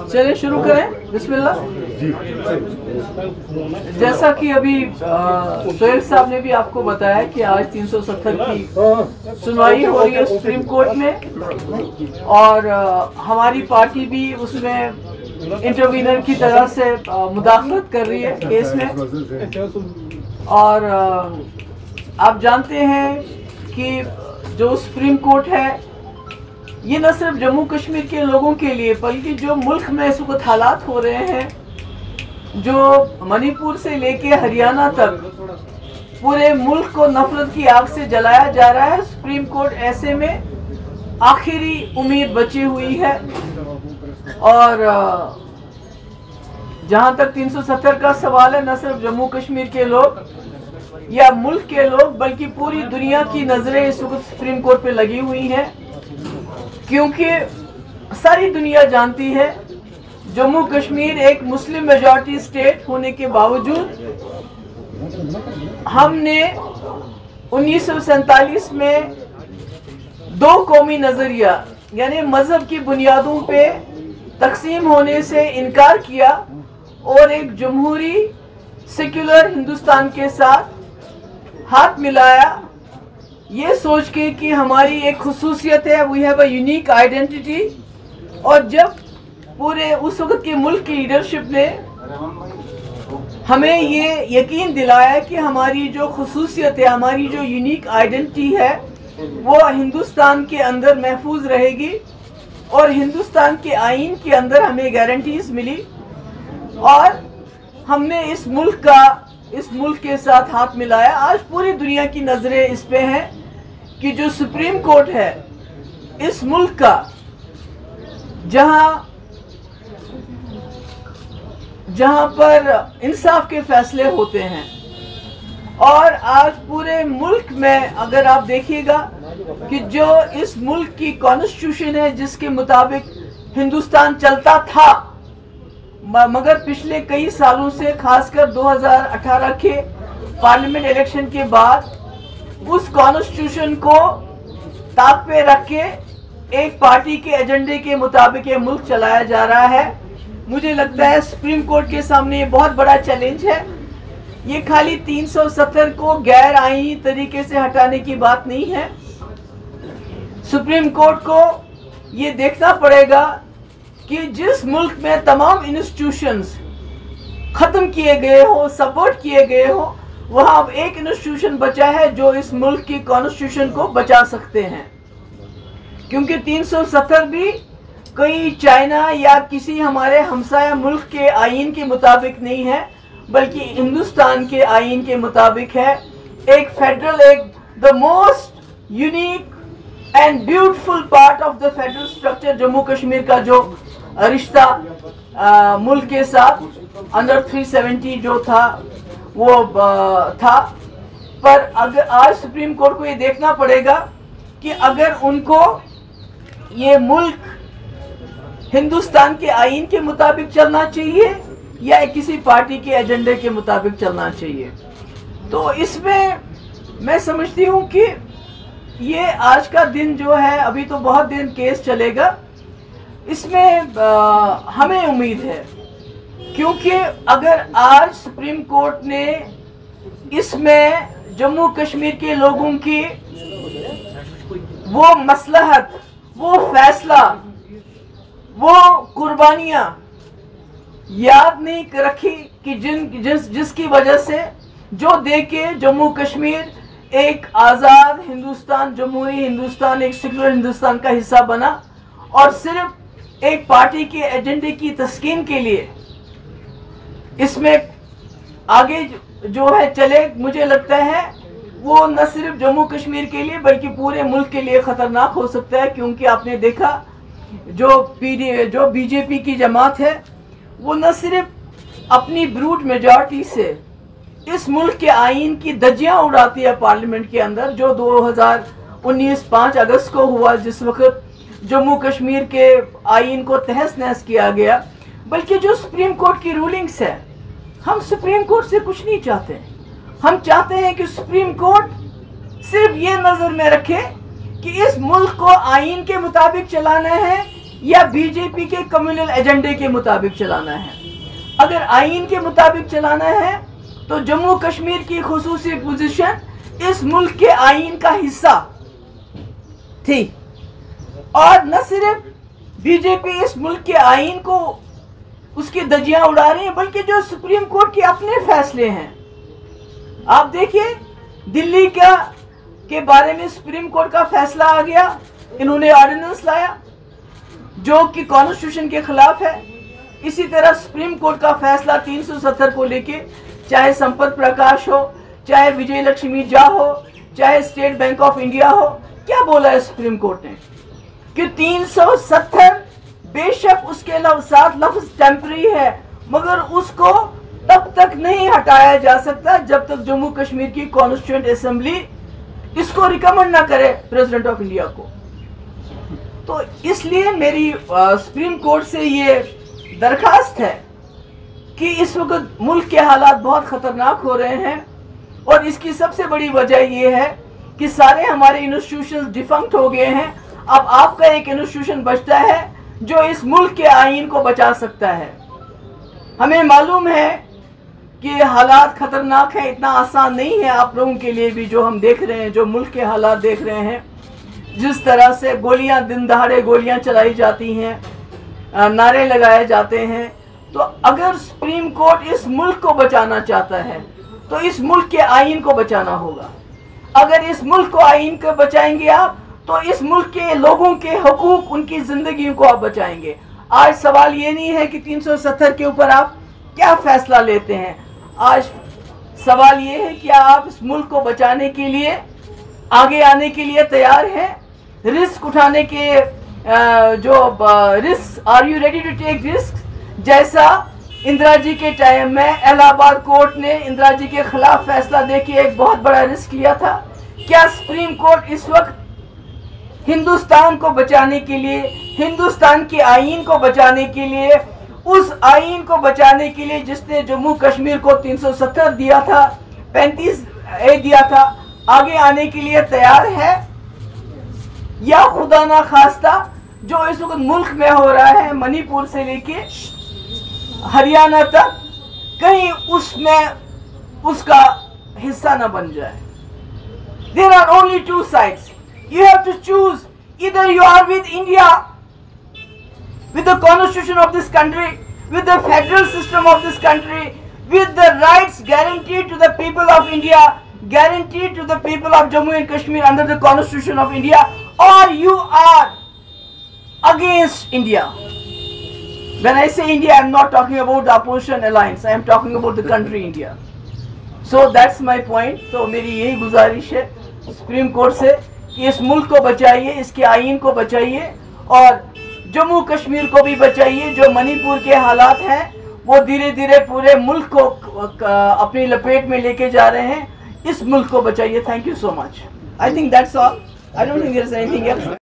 चलिए शुरू करें। बिस्मिल्लाह। जैसा कि अभी सोहेल साहब ने भी आपको बताया कि आज 370 की सुनवाई हो रही है सुप्रीम कोर्ट में, और हमारी पार्टी भी उसमें इंटरवीनर की तरह से मुदाखलत कर रही है केस में। और आप जानते हैं कि जो सुप्रीम कोर्ट है ये न सिर्फ जम्मू कश्मीर के लोगों के लिए बल्कि जो मुल्क में इस वक्त हालात हो रहे हैं, जो मणिपुर से लेके हरियाणा तक पूरे मुल्क को नफरत की आग से जलाया जा रहा है, सुप्रीम कोर्ट ऐसे में आखिरी उम्मीद बची हुई है। और जहां तक 370 का सवाल है, न सिर्फ जम्मू कश्मीर के लोग या मुल्क के लोग बल्कि पूरी दुनिया की नजरें इस वक्त सुप्रीम कोर्ट पे लगी हुई हैं, क्योंकि सारी दुनिया जानती है जम्मू कश्मीर एक मुस्लिम मेजॉरिटी स्टेट होने के बावजूद हमने 1947 में दो कौमी नजरिया यानी मजहब की बुनियादों पे तकसीम होने से इनकार किया और एक जमहूरी सेक्युलर हिंदुस्तान के साथ हाथ मिलाया, ये सोच के कि हमारी एक खुसूसियत है, we have a unique identity. और जब पूरे उस वक्त के मुल्क की लीडरशिप ने हमें ये यकीन दिलाया कि हमारी जो खुसूसियत है, हमारी जो यूनिक आइडेंटिटी है, वो हिंदुस्तान के अंदर महफूज रहेगी और हिंदुस्तान के आईन के अंदर हमें गारंटीज मिली, और हमने इस मुल्क के साथ हाथ मिलाया। आज पूरी दुनिया की नजरें इस पे हैं कि जो सुप्रीम कोर्ट है इस मुल्क का, जहां पर इंसाफ के फैसले होते हैं, और आज पूरे मुल्क में अगर आप देखिएगा कि जो इस मुल्क की कॉन्स्टिट्यूशन है जिसके मुताबिक हिंदुस्तान चलता था, मगर पिछले कई सालों से खासकर 2018 के पार्लियामेंट इलेक्शन के बाद उस कॉन्स्टिट्यूशन को ताक पे रख के एक पार्टी के एजेंडे के मुताबिक ये मुल्क चलाया जा रहा है। मुझे लगता है सुप्रीम कोर्ट के सामने ये बहुत बड़ा चैलेंज है। ये खाली 370 को गैर आईनी तरीके से हटाने की बात नहीं है। सुप्रीम कोर्ट को ये देखना पड़ेगा कि जिस मुल्क में तमाम इंस्टीट्यूशंस खत्म किए गए हो, सपोर्ट किए गए हो, वहां अब एक इंस्टीट्यूशन बचा है जो इस मुल्क की कॉन्स्टिट्यूशन को बचा सकते हैं। क्योंकि 370 भी कोई चाइना या किसी हमारे हमसाया मुल्क के आईन के मुताबिक नहीं है, बल्कि हिंदुस्तान के आईन के मुताबिक है। एक फेडरल, एक the most unique and beautiful part of the federal structure Jammu Kashmir का जो रिश्ता मुल्क के साथ अंडर 370 जो था वो था। पर अगर आज सुप्रीम कोर्ट को ये देखना पड़ेगा कि अगर उनको ये मुल्क हिंदुस्तान के आईन के मुताबिक चलना चाहिए या किसी पार्टी के एजेंडे के मुताबिक चलना चाहिए। तो इसमें मैं समझती हूँ कि ये आज का दिन जो है, अभी तो बहुत दिन केस चलेगा, इसमें हमें उम्मीद है, क्योंकि अगर आज सुप्रीम कोर्ट ने इसमें जम्मू कश्मीर के लोगों की वो मसलहत, वो फैसला, वो कुर्बानियां याद नहीं रखी कि जिसकी वजह से जो दे के जम्मू कश्मीर एक आज़ाद हिंदुस्तान, जमहूरी हिंदुस्तान, एक सेक्युलर हिंदुस्तान का हिस्सा बना, और सिर्फ एक पार्टी के एजेंडे की तस्कीन के लिए इसमें आगे जो है चले, मुझे लगता है वो न सिर्फ जम्मू कश्मीर के लिए बल्कि पूरे मुल्क के लिए खतरनाक हो सकता है। क्योंकि आपने देखा जो बीजेपी की जमात है वो न सिर्फ अपनी ब्रूट मेजॉरिटी से इस मुल्क के आईन की धज्जियां उड़ाती है पार्लियामेंट के अंदर, जो 2019 5 अगस्त को हुआ, जिस वक्त जम्मू कश्मीर के आईन को तहस नहस किया गया, बल्कि जो सुप्रीम कोर्ट की रूलिंग्स है हम सुप्रीम कोर्ट से कुछ नहीं चाहते। हम चाहते हैं कि सुप्रीम कोर्ट सिर्फ ये नजर में रखे कि इस मुल्क को आईन के मुताबिक चलाना है या बीजेपी के कम्युनल एजेंडे के मुताबिक चलाना है। अगर आईन के मुताबिक चलाना है तो जम्मू कश्मीर की खुसूसी पोजीशन इस मुल्क के आईन का हिस्सा थी, और न सिर्फ बीजेपी इस मुल्क के आईन को उसकी धज्जियां उड़ा रही है, बल्कि जो सुप्रीम कोर्ट के अपने फैसले हैं। आप देखिए, दिल्ली के बारे में सुप्रीम कोर्ट का फैसला आ गया, इन्होंने ऑर्डिनेंस लाया जो कि कॉन्स्टिट्यूशन के खिलाफ है। इसी तरह सुप्रीम कोर्ट का फैसला 370 को लेके, चाहे संपत प्रकाश हो, चाहे विजय लक्ष्मी झा हो, चाहे स्टेट बैंक ऑफ इंडिया हो, क्या बोला है सुप्रीम कोर्ट ने कि 370 बेशक उसके साथ लफ्ज टेम्पररी है, मगर उसको तब तक नहीं हटाया जा सकता जब तक जम्मू कश्मीर की कॉन्स्टिट्यूएंट असेंबली इसको रिकमेंड ना करे प्रेसिडेंट ऑफ इंडिया को। तो इसलिए मेरी सुप्रीम कोर्ट से ये दरखास्त है कि इस वक्त मुल्क के हालात बहुत खतरनाक हो रहे हैं, और इसकी सबसे बड़ी वजह यह है कि सारे हमारे इंस्टीट्यूशन डिफंक्ट हो गए हैं। अब आपका एक इंस्टीट्यूशन बचता है जो इस मुल्क के आईन को बचा सकता है। हमें मालूम है कि हालात खतरनाक है, इतना आसान नहीं है आप लोगों के लिए भी, जो हम देख रहे हैं, जो मुल्क के हालात देख रहे हैं, जिस तरह से गोलियां, दिन दहाड़े गोलियां चलाई जाती हैं, नारे लगाए जाते हैं। तो अगर सुप्रीम कोर्ट इस मुल्क को बचाना चाहता है तो इस मुल्क के आईन को बचाना होगा। अगर इस मुल्क को, आईन को बचाएंगे आप, तो इस मुल्क के लोगों के हकूक, उनकी जिंदगी को आप बचाएंगे। आज सवाल ये नहीं है कि 370 के ऊपर आप क्या फैसला लेते हैं, आज सवाल ये है कि आप इस मुल्क को बचाने के लिए आगे आने के लिए तैयार हैं, रिस्क उठाने के risk, are you ready to take risk. जैसा इंदिरा जी के टाइम में इलाहाबाद कोर्ट ने इंदिरा जी के खिलाफ फैसला देके एक बहुत बड़ा रिस्क लिया था। क्या सुप्रीम कोर्ट इस वक्त हिंदुस्तान को बचाने के लिए, हिंदुस्तान के आईन को बचाने के लिए, उस आईन को बचाने के लिए जिसने जम्मू कश्मीर को 370 दिया था, 35A दिया था, आगे आने के लिए तैयार है? या खुदा ना खास्ता जो इस वक्त मुल्क में हो रहा है, मणिपुर से लेके हरियाणा तक, कहीं उसमें उसका हिस्सा न बन जाए। There are only two sides. You have to choose. Either you are with India, with the constitution of this country, with the federal system of this country, with the rights guaranteed to the people of India, guaranteed to the people of Jammu and Kashmir under the constitution of India, or you are against India. When I say India, I am not talking about the opposition alliance. I am talking about the country India. So that's my point. तो मेरी यही गुजारिश है supreme court से कि इस मुल्क को बचाइए, इसके आईन को बचाइए, और जम्मू कश्मीर को भी बचाइए। जो मणिपुर के हालात हैं वो धीरे धीरे पूरे मुल्क को अपनी लपेट में लेके जा रहे हैं। इस मुल्क को बचाइए। Thank you so much. I think that's all. I don't think there is anything else.